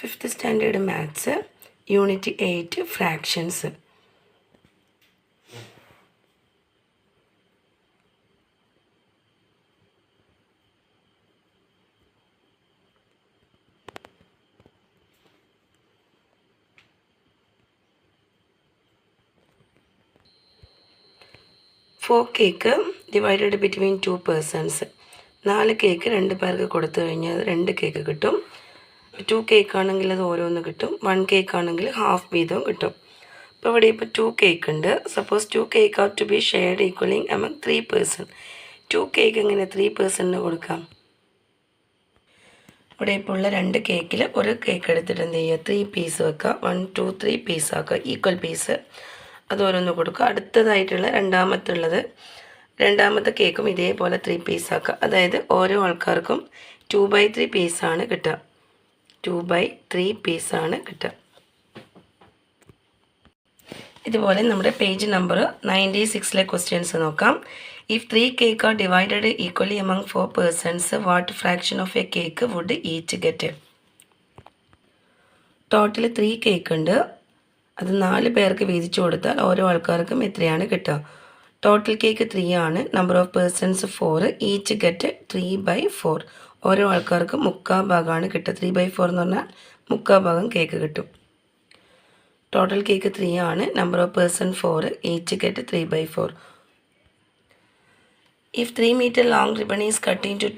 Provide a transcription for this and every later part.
5th standard maths unit 8 fractions. Four cake divided between 2 persons. 4 cake 2 പേർക്ക് കൊടുത്തു കഴിഞ്ഞാൽ 2 cake കിട്ടും. 2 കേക്ക് ആണെങ്കിൽ അത് ഓരോന്ന് കിട്ടും. 1 കേക്ക് ആണെങ്കിൽ ഹാഫ് വീതവും കിട്ടും. അപ്പോൾ ഇവിടെ ഇപ്പോൾ 2 കേക്ക് ഉണ്ട്. Suppose 2 cake are to be shared equally among 3 person. 2 cake എങ്ങനെ 3 പേഴ്സണിന് കൊടുക്കാം? ഇവിടെ ഇപ്പോൾ ഉള്ള 2 കേക്കിൽ ഒരു കേക്ക് എടുത്തിട്ട് എന്ത് ചെയ്യുക, 3 പീസ് വെക്കുക. 1 2 3 പീസ് ആക്കുക, ഈക്വൽ പീസ്. അത് ഓരോന്ന് കൊടുക്കുക. അടുത്തതായിട്ടുള്ള രണ്ടാമത്തെ കേക്കും ഇതേപോലെ 3 പീസ് ആക്കുക. അതായത് ഓരോ ആൾക്കാർക്കും 2/3 പീസാണ് കിട്ടുക. 2/3 പീസാണ് കിട്ടുക. ഇതുപോലെ നമ്മുടെ പേജ് നമ്പർ 96 ക്വസ്റ്റ്യൻസ് നോക്കാം. If 3 cake are divided equally among 4 persons, what fraction of a cake would each get? Total 3 cake ഉണ്ട്. അത് 4 പേർക്ക് വീതിച്ചു കൊടുത്താൽ ഓരോ ആൾക്കാർക്കും എത്രയാണ് കിട്ടുക? ടോട്ടൽ കേക്ക് 3 ആണ്. Number of persons 4. Each get 3/4. ഓരോ ആൾക്കാർക്കും 3/4 ഭാഗമാണ് കിട്ടുക. 3/4 എന്ന് പറഞ്ഞാൽ 3/4 ഭാഗം കേക്ക് കിട്ടും. ടോട്ടൽ കേക്ക് 3 ആണ്. Number of person 4. Each get 3/4. If 3 meter long ribbon is cut into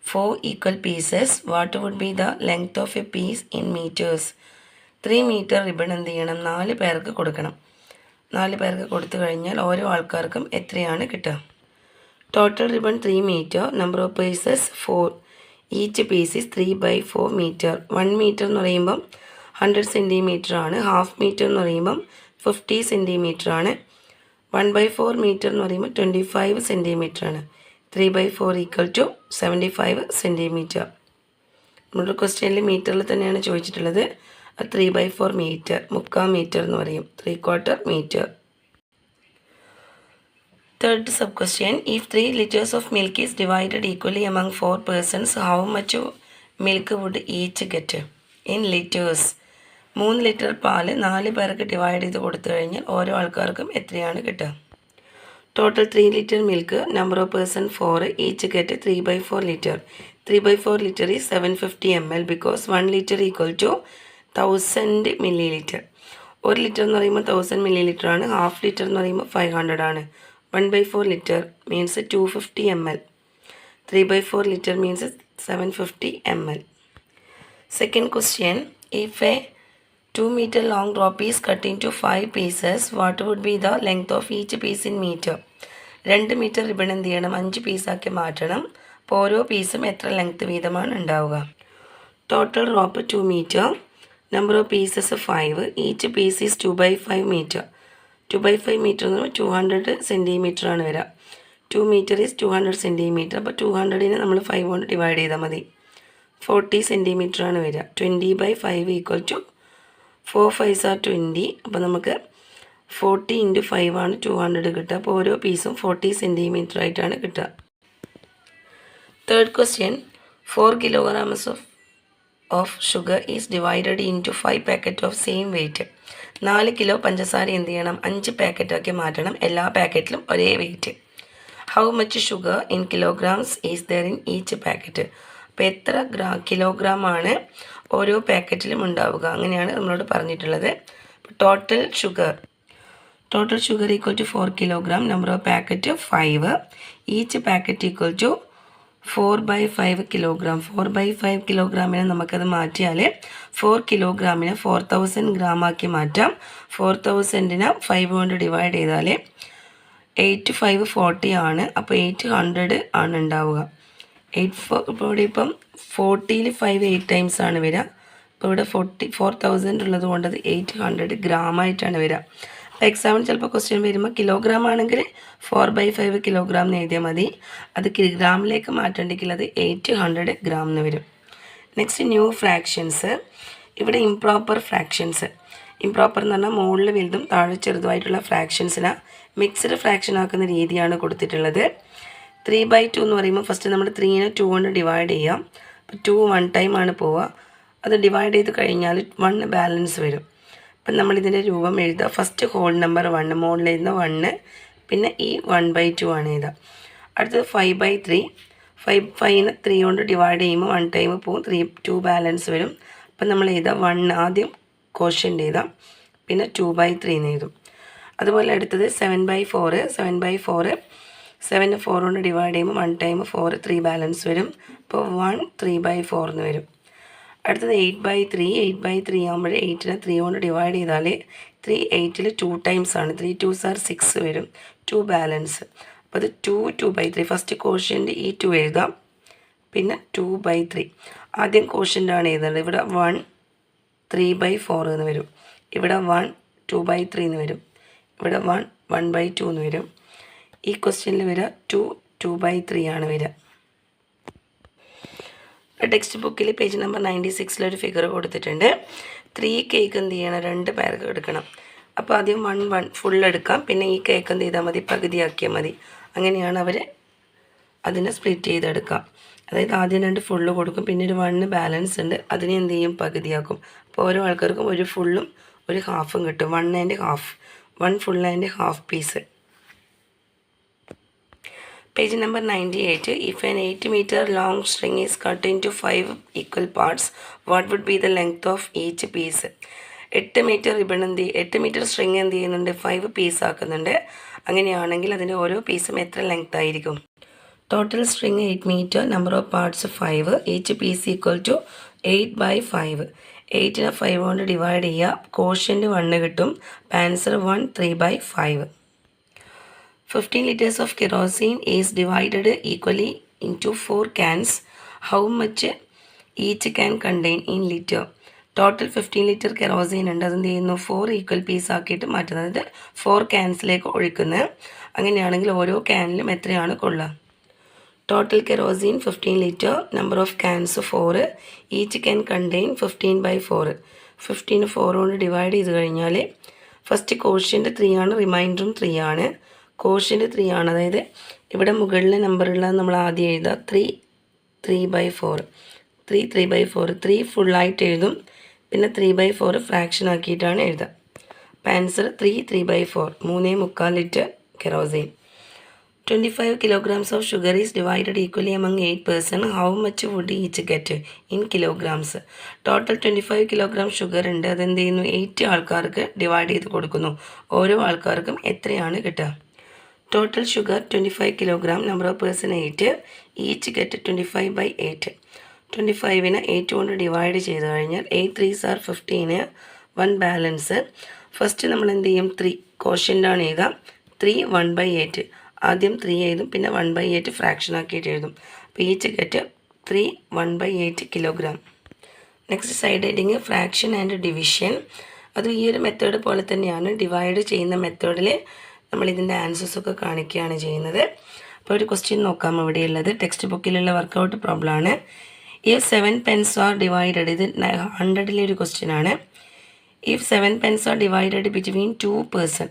4 equal pieces, what would be the length of a piece in meters? 3 meter ribbon എന്ത് ചെയ്യണം? 4 പേർക്ക് കൊടുക്കണം. 4 പേർക്ക് കൊടുത്തു കഴിഞ്ഞാൽ ഓരോ ആൾക്കാർക്കും എത്രയാണ് കിട്ടുക? Total ribbon 3 meter. Number of pieces 4. Each piece is 3/4 meter. 1 meter എന്ന് പറയുമ്പം 100 centimeter ആണ്. ഹാഫ് മീറ്റർ എന്ന് പറയുമ്പം 50 centimeter ആണ്. 1/4 meter എന്ന് പറയുമ്പോൾ 25 centimeter ആണ്. 3/4 ഈക്വൽ ടു 75 centimeter. നമ്മുടെ ക്വസ്റ്റ്യനിൽ മീറ്ററിൽ തന്നെയാണ് ചോദിച്ചിട്ടുള്ളത്. 3/4 meter, 3/4 meter എന്ന് പറയും. 3/4 meter. Third sub question. If 3 liters of milk is divided equally among 4 persons, how much milk would each get? In liters. 3 litre പാല് 4 പേർക്ക് ഡിവൈഡ് ചെയ്ത് കൊടുത്തു കഴിഞ്ഞാൽ ഓരോ ആൾക്കാർക്കും എത്രയാണ് കിട്ടുക? Total 3 litre milk. Number of person 4. Each get 3/4 litre. 3/4 litre is 750 ml because 1 litre equal to 1000 milliliter. 1 litre എന്ന് പറയുമ്പോൾ 1000 milliliter ആണ്. ഹാഫ് ലിറ്റർ എന്ന് പറയുമ്പോൾ 500 ആണ്. 1/4 litre means 250 ml. 3/4 litre means 750 ml. Second question. If a 2 meter long rope is cut into 5 pieces, what would be the length of each piece in meter? 2 metre ribbon എന്ത് ചെയ്യണം? 5 പീസാക്കി മാറ്റണം. അപ്പോൾ ഓരോ പീസും എത്ര ലെങ്ത് വീതമാണ് ഉണ്ടാവുക? Total rope 2 meter. Number of pieces 5. Each piece is 2/5 meter. 2/5 meter എന്ന് പറയുമ്പോൾ 200 centimeter ആണ് വരിക. 2 meter ഈസ് 200 centimeter. അപ്പോൾ 200നെ നമ്മൾ 5 കൊണ്ട് ഡിവൈഡ് ചെയ്താൽ മതി. 40 centimeter ആണ് വരിക. 20/5 ഈക്വൽ ടു 4 5s are 20. അപ്പോൾ നമുക്ക് 40 × 5 ആണ് 200 കിട്ടുക. അപ്പോൾ ഓരോ പീസും 40 centimeter ആയിട്ടാണ് കിട്ടുക. Third question. 4 kilograms of sugar is divided into 5 packet of same weight. 4 kilo പഞ്ചസാര എന്ത് ചെയ്യണം? 5 പാക്കറ്റാക്കി മാറ്റണം. എല്ലാ പാക്കറ്റിലും ഒരേ weight. How much sugar in kilograms is there in each packet? അപ്പോൾ എത്ര കിലോഗ്രാം ആണ് ഓരോ പാക്കറ്റിലും ഉണ്ടാവുക? അങ്ങനെയാണ് നമ്മളോട് പറഞ്ഞിട്ടുള്ളത്. Total sugar equal to 4 kilogram. Number of packet 5. Each packet equal to 4/5 kilogram. 4/5 kilogramനെ നമുക്കത് മാറ്റിയാൽ 4 kilogramനെ 4000 gram ആക്കി മാറ്റാം. 4000നെ 5 കൊണ്ട് ഡിവൈഡ് ചെയ്താൽ 8 5 40 ആണ്. അപ്പോൾ 800 ആണ് ഉണ്ടാവുക. ഇപ്പോൾ ഇവിടെ ഇപ്പം 40ൽ 5 8 ടൈംസ് ആണ് വരിക. ഇപ്പോൾ ഇവിടെ 4000 ഉള്ളത് കൊണ്ട് അത് 800 gram ആയിട്ടാണ് വരിക. അപ്പോൾ എക്സാമിന് ചിലപ്പോൾ ക്വസ്റ്റ്യൻ വരുമ്പോൾ കിലോഗ്രാം ആണെങ്കിൽ 4/5 kilogram എന്ന് എഴുതിയാൽ മതി. അത് ഗ്രാമിലേക്ക് മാറ്റേണ്ടെങ്കിൽ അത് 800 gram എന്ന് വരും. Next new fractions. ഇവിടെ ഇംപ്രോപ്പർ ഫ്രാക്ഷൻസ്. ഇംപ്രോപ്പർ എന്ന് പറഞ്ഞാൽ മുകളിൽ വലുതും താഴെ ചെറുതുമായിട്ടുള്ള ഫ്രാക്ഷൻസിനെ മിക്സ്ഡ് ഫ്രാക്ഷൻ ആക്കുന്ന രീതിയാണ് കൊടുത്തിട്ടുള്ളത്. 3/2 എന്ന് പറയുമ്പോൾ ഫസ്റ്റ് നമ്മൾ 3നെ 2 കൊണ്ട് ഡിവൈഡ് ചെയ്യാം. അപ്പോൾ 2 1 ടൈം ആണ് പോവുക. അത് ഡിവൈഡ് ചെയ്ത് കഴിഞ്ഞാൽ 1 ബാലൻസ് വരും. അപ്പം നമ്മളിതിൻ്റെ രൂപം എഴുതുക. ഫസ്റ്റ് ഹോൾ നമ്പർ 1, മുകളിലിരുന്ന 1, പിന്നെ ഈ 1/2 ആണ് എഴുതുക. അടുത്തത് 5/3. 5നെ 3 കൊണ്ട് ഡിവൈഡ് ചെയ്യുമ്പോൾ 1 ടൈം പോവും, 2 ബാലൻസ് വരും. അപ്പം നമ്മൾ എഴുതുക 1 ആദ്യം കോഷ്യൻ്റ് എഴുതാം, പിന്നെ 2/3 എന്ന് എഴുതും. അതുപോലെ അടുത്തത് 7/4. 7 4 കൊണ്ട് ഡിവൈഡ് ചെയ്യുമ്പോൾ 1 ടൈം 4, 3 ബാലൻസ് വരും. അപ്പോൾ 1 3/4 എന്ന് വരും. അടുത്തത് 8/3. 8/3 ആകുമ്പോൾ 8നെ 3 കൊണ്ട് ഡിവൈഡ് ചെയ്താൽ 3 8ൽ 2 ടൈംസ് ആണ്. 3 2s are 6 വരും. 2 ബാലൻസ്. അപ്പോൾ അത് 2 2/3. ഫസ്റ്റ് കോഷ്യൻ്റ് ഈ 2 എഴുതാം, പിന്നെ 2/3. ആദ്യം കോഷ്യൻ്റ് ആണ് എഴുതുന്നത്. ഇവിടെ 1 3/4 എന്ന് വരും. ഇവിടെ 1 2/3 എന്ന് വരും. ഇവിടെ 1 1/2 എന്ന് വരും. ഈ ക്വസ്റ്റ്യനിൽ വരിക 2 2/3 ആണ് വരിക. ടെക്സ്റ്റ് ബുക്കിൽ പേജ് നമ്പർ 96 ഒരു ഫിഗർ കൊടുത്തിട്ടുണ്ട്. 3 കേക്ക് എന്ത് ചെയ്യണം, 2 പേർക്ക് എടുക്കണം. അപ്പോൾ ആദ്യം 1 ഫുൾ എടുക്കാം, പിന്നെ ഈ കേക്ക് എന്ത് ചെയ്താൽ മതി, പകുതിയാക്കിയാൽ മതി. അങ്ങനെയാണ് അവർ അതിനെ സ്പ്ലിറ്റ് ചെയ്തെടുക്കാം. അതായത് ആദ്യം 2 ഫുള്ള് കൊടുക്കും, പിന്നെ ഒരു 1 ബാലൻസ് ഉണ്ട്, അതിനെ എന്ത് ചെയ്യും, പകുതിയാക്കും. അപ്പോൾ ഓരോ ആൾക്കാർക്കും ഒരു ഫുള്ളും ഒരു ഹാഫും കിട്ടും. 1 and half, 1 full and half piece. Page number 98. If an 8-meter long string is cut into 5 equal parts, what would be the length of each piece? 8 metre ribbon 8 metre string എന്ത് ചെയ്യുന്നുണ്ട്, 5 പീസ് ആക്കുന്നുണ്ട്. അങ്ങനെയാണെങ്കിൽ അതിൻ്റെ ഓരോ പീസും എത്ര length ആയിരിക്കും? Total string 8 metre, number of parts 5, each piece equal to 8/5. 8നെ 5 കൊണ്ട് ഡിവൈഡ് ചെയ്യുക, കോഷ്യൻ്റ് 1 കിട്ടും. Answer 1 3/5. 15 liters of kerosene is divided equally into 4 cans. How much each can contain in liter? Total 15 litre kerosene ഉണ്ട്. അതെന്ത് ചെയ്യുന്നു, 4 equal piece ആക്കിയിട്ട് മാറ്റുന്നത്. അതായത് 4 ക്യാൻസിലേക്ക് ഒഴിക്കുന്നത്. അങ്ങനെയാണെങ്കിൽ ഓരോ ക്യാനിലും എത്രയാണ് കൊള്ളുക? Total kerosene 15 litre, number of cans 4, each can contain 15/4. 15 4 കൊണ്ട് ഡിവൈഡ് ചെയ്ത് കഴിഞ്ഞാൽ ഫസ്റ്റ് കോഷ്യൻ്റ് 3 ആണ്, റിമൈൻഡറും 3 ആണ്. കോഷ്യൻ്റ് 3 ആണ്, അതായത് ഇവിടെ മുകളിലെ നമ്പറുള്ളത് നമ്മൾ ആദ്യം എഴുതുക. 3 3/4. 3 3/4. 3 ഫുള്ളായിട്ട് എഴുതും, പിന്നെ 3/4 ഫ്രാക്ഷൻ ആക്കിയിട്ടാണ് എഴുതുക. അപ്പം answer 3 3/4. 3.25 litre kerosene. 25 kilograms of sugar is divided equally among 8 persons. How much would each get in kilograms? Total 25 kilogram sugar ഉണ്ട്. അതെന്ത് ചെയ്യുന്നു, 8 ആൾക്കാർക്ക് ഡിവൈഡ് ചെയ്ത് കൊടുക്കുന്നു. ഓരോ ആൾക്കാർക്കും എത്രയാണ് കിട്ടുക? Total sugar 25 kilogram, number of person 8, each get 25/8. 25നെ 8 കൊണ്ട് ഡിവൈഡ് ചെയ്ത് കഴിഞ്ഞാൽ 8 3s are 15, 1 ബാലൻസ്. ഫസ്റ്റ് നമ്മൾ എന്ത് ചെയ്യും, 3 കോഷ്യൻ്റാണ് എഴുതാം. 3 1/8. ആദ്യം 3 എഴുതും, പിന്നെ 1/8 ഫ്രാക്ഷൻ ആക്കിയിട്ട് എഴുതും. അപ്പോൾ each get 3 1/8 kilogram. Next side heading fraction and division. അത് ഈ ഒരു മെത്തേഡ് പോലെ തന്നെയാണ്. ഡിവൈഡ് ചെയ്യുന്ന മെത്തേഡിൽ നമ്മൾ ഇതിൻ്റെ ആൻസേഴ്സൊക്കെ കാണിക്കുകയാണ് ചെയ്യുന്നത്. അപ്പോൾ ഒരു ക്വസ്റ്റ്യൻ നോക്കാം ഇവിടെയുള്ളത്. ടെക്സ്റ്റ് ബുക്കിലുള്ള വർക്കൗട്ട് പ്രോബ്ലമാണ്. ഇഫ് 7 pence ആർ ഡിവൈഡഡ്, ഇത് 100ലെ ഒരു ക്വസ്റ്റ്യൻ ആണ്. If 7 pence are divided between 2 person,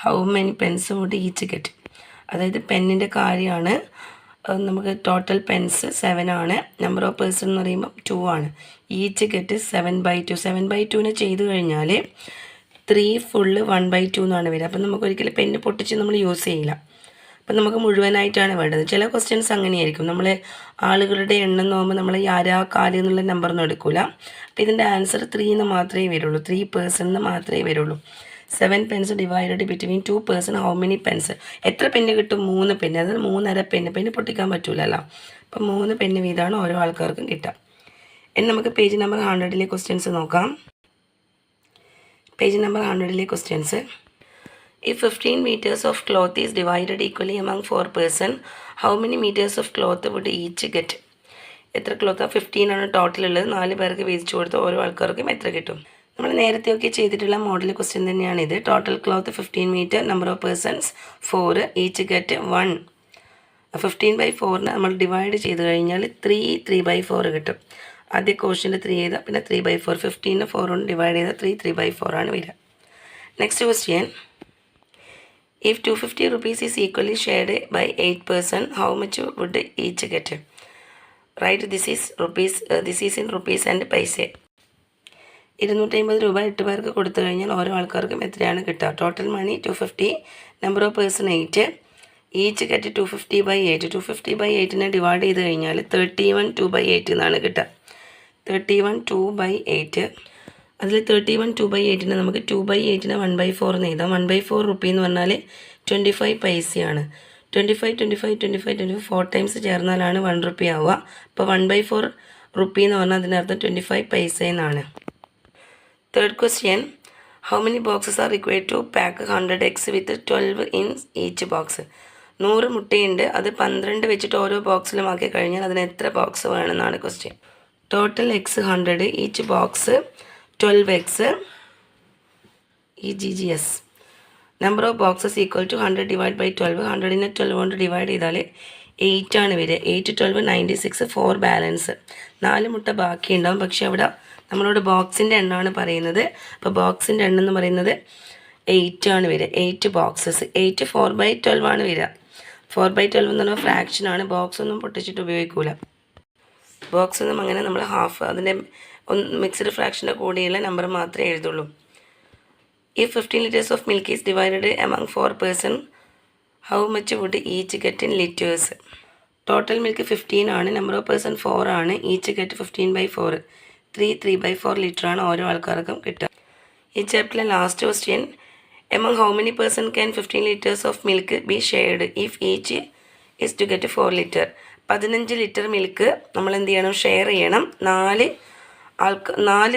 how many pence would each get? അതായത് പെന്നിൻ്റെ കാര്യമാണ്. നമുക്ക് ടോട്ടൽ പെൻസ് 7 ആണ്, നമ്പർ ഓഫ് പേഴ്സൺ എന്ന് പറയുമ്പോൾ 2 ആണ്. Each get 7/2. 7/2നെ ചെയ്ത് കഴിഞ്ഞാൽ 3 ഫുള്ള് 1/2 എന്നാണ് വരിക. അപ്പം നമുക്ക് ഒരിക്കലും പെന്ന് പൊട്ടിച്ച് നമ്മൾ യൂസ് ചെയ്യില്ല. അപ്പം നമുക്ക് മുഴുവനായിട്ടാണ് വേണ്ടത്. ചില ക്വസ്റ്റ്യൻസ് അങ്ങനെയായിരിക്കും. നമ്മൾ ആളുകളുടെ എണ്ണം നോക്കുമ്പോൾ നമ്മൾ ആരാ കാല് എന്നുള്ള നമ്പറൊന്നും എടുക്കില്ല. അപ്പോൾ ഇതിൻ്റെ ആൻസർ 3 എന്ന് മാത്രമേ വരുള്ളൂ. 3 പേഴ്സൺ എന്ന് മാത്രമേ വരുള്ളൂ. 7 pence divided between 2 person, how many pence? എത്ര പെന്ന് കിട്ടും? 3 പെന്ന്. അതായത് 3.5 പെന്ന്. പെന്ന് പൊട്ടിക്കാൻ പറ്റൂലല്ലോ. അപ്പം 3 പെന്ന് വീതമാണ് ഓരോ ആൾക്കാർക്കും കിട്ടുക. ഇനി നമുക്ക് പേജ് നമ്പർ 100ലെ ക്വസ്റ്റ്യൻസ് നോക്കാം. പേജ് നമ്പർ 100ലെ questions. If 15 meters of cloth is divided equally among 4 persons, how many meters of cloth would each get? എത്ര ക്ലോത്താണ്? 15 ആണ് ടോട്ടൽ ഉള്ളത്. 4 പേർക്ക് വീതിച്ചു കൊടുത്ത് ഓരോ ആൾക്കാർക്കും എത്ര കിട്ടും? നമ്മൾ നേരത്തെയൊക്കെ ചെയ്തിട്ടുള്ള മോഡൽ ക്വസ്റ്റ്യൻ തന്നെയാണിത്. Total cloth 15 metre, number of persons 4, each get 1. 15/4 നമ്മൾ ഡിവൈഡ് ചെയ്ത് കഴിഞ്ഞാൽ 3 3/4 കിട്ടും. ആദ്യ ക്വസ്റ്റ്യൻ്റെ 3 ചെയ്താൽ പിന്നെ 3/4. 15 4 കൊണ്ട് ഡിവൈഡ് ചെയ്താൽ 3 3/4 ആണ് വരിക. Next question. If 250 rupees is equally shared by 8 persons, how much would each get? Right this is in rupees and paise. 250 രൂപ 8 പേർക്ക് കൊടുത്തു കഴിഞ്ഞാൽ ഓരോ ആൾക്കാർക്കും എത്രയാണ് കിട്ടുക? Total money 250, number of person 8, each get 250/8. 250/8നെ ഡിവൈഡ് ചെയ്ത് കഴിഞ്ഞാൽ 31/2/8 എന്നാണ് കിട്ടുക. 31/2/8. അതിൽ 31/2/8നെ നമുക്ക് 2/8നെ 1/4 എന്ന് എഴുതാം. 1/4 റുപ്പി എന്ന് പറഞ്ഞാൽ 25 പൈസയാണ്. 25 4 ടൈംസ് ചേർന്നാലാണ് 1 റുപ്പി ആവുക. അപ്പോൾ 1/4 റുപ്പി എന്ന് പറഞ്ഞാൽ അതിനർത്ഥം 25 പൈസ എന്നാണ്. Third question, how many boxes are required to pack 100 eggs with 12 in each box? 100 മുട്ടയുണ്ട്, അത് 12 വെച്ചിട്ട് ഓരോ ബോക്സിലും ആക്കി കഴിഞ്ഞാൽ അതിന് എത്ര ബോക്സ് വേണമെന്നാണ് question. Total eggs 100, each box 12 eggs, EGGS. Number of boxes equal to 100 divide by 12. 100നെ 12 കൊണ്ട് ഡിവൈഡ് ചെയ്താൽ 8 ആണ് വരിക. 8 12 96, 4 ബാലൻസ്. 4 മുട്ട ബാക്കി ഉണ്ടാവും. പക്ഷെ അവിടെ നമ്മളോട് ബോക്സിൻ്റെ എണ്ണമാണ് പറയുന്നത്. അപ്പോൾ ബോക്സിൻ്റെ എണ്ണം എന്ന് പറയുന്നത് 8 ആണ് വരിക. 8 ബോക്സസ്. 8 4/12 ആണ് വരിക. 4/12 എന്ന് പറഞ്ഞാൽ ഫ്രാക്ഷനാണ്. ബോക്സ് ഒന്നും പൊട്ടിച്ചിട്ട് ഉപയോഗിക്കില്ല. ബോക്സ് ഒന്നും അങ്ങനെ നമ്മൾ ഹാഫ് അതിൻ്റെ മിക്സ്ഡ് ഫ്രാക്ഷൻ്റെ കൂടെയുള്ള നമ്പർ മാത്രമേ എഴുതുള്ളൂ. If 15 liters of milk is divided among 4 persons, how much would each get in liters? Total milk 15 ആണ്, നമ്പർ ഓഫ് പേഴ്സൺ 4 ആണ്, ഈച്ച് ഗെറ്റ് 15/4. 3/4 ലിറ്റർ ആണ് ഓരോ ആൾക്കാർക്കും കിട്ടുക. ഈ ചാപ്റ്ററിലെ last question, among how many person can 15 liters of milk be shared if each is to get 4 liter? 15 litre milk നമ്മൾ എന്ത് ചെയ്യണം? ഷെയർ ചെയ്യണം. 4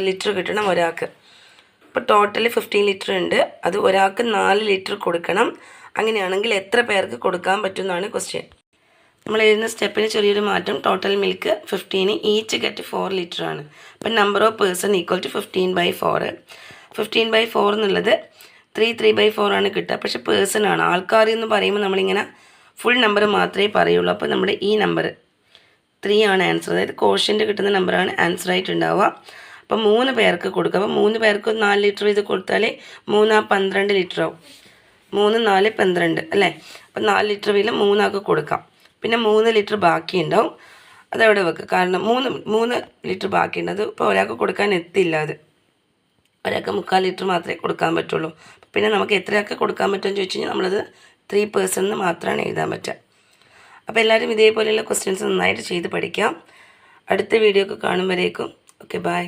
ലിറ്റർ കിട്ടണം ഒരാൾക്ക്. ഇപ്പോൾ ടോട്ടൽ 15 ലിറ്റർ ഉണ്ട്, അത് ഒരാൾക്ക് 4 ലിറ്റർ കൊടുക്കണം. അങ്ങനെയാണെങ്കിൽ എത്ര പേർക്ക് കൊടുക്കാൻ പറ്റും എന്നാണ് ക്വസ്റ്റ്യൻ. നമ്മൾ എഴുതുന്ന സ്റ്റെപ്പിന് ചെറിയൊരു മാറ്റം. Total milk 15, each get 4 litre ആണ്. അപ്പം number of person equal to 15/4. 15/4 എന്നുള്ളത് 3/4 ആണ് കിട്ടുക. പക്ഷെ പേഴ്സൺ ആണ്. ആൾക്കാർ എന്ന് പറയുമ്പോൾ നമ്മളിങ്ങനെ ഫുൾ നമ്പർ മാത്രമേ പറയുള്ളൂ. അപ്പോൾ നമ്മുടെ ഈ നമ്പർ 3 ആണ് ആൻസർ. അതായത് കോഷ്യൻ്റ് കിട്ടുന്ന നമ്പറാണ് ആൻസർ ആയിട്ടുണ്ടാവുക. അപ്പോൾ 3 പേർക്ക് കൊടുക്കുക. അപ്പോൾ 3 പേർക്ക് 4 ലിറ്റർ ഇത് കൊടുത്താൽ 3 12 ലിറ്റർ ആവും. 3 4 12 അല്ലേ? അപ്പം 4 ലിറ്റർ വീതം 3 ആൾക്ക് കൊടുക്കാം. പിന്നെ 3 ലിറ്റർ ബാക്കി ഉണ്ടാവും, അതവിടെ വെക്കുക. കാരണം 3 ലിറ്റർ ബാക്കിയുണ്ട്. അത് ഇപ്പോൾ ഒരാൾക്ക് കൊടുക്കാൻ എത്തില്ല. അത് ഒരാൾക്ക് 3/4 ലിറ്റർ മാത്രമേ കൊടുക്കാൻ പറ്റുള്ളൂ. പിന്നെ നമുക്ക് എത്രയൊക്കെ കൊടുക്കാൻ പറ്റുമെന്ന് ചോദിച്ചു കഴിഞ്ഞാൽ നമ്മളത് 3 പേഴ്സൺ എന്ന് മാത്രമാണ് എഴുതാൻ പറ്റുക. അപ്പോൾ എല്ലാവരും ഇതേപോലെയുള്ള ക്വസ്റ്റ്യൻസ് നന്നായിട്ട് ചെയ്ത് പഠിക്കാം. അടുത്ത വീഡിയോ ഒക്കെ കാണുമ്പോഴേക്കും ഓക്കെ, ബൈ.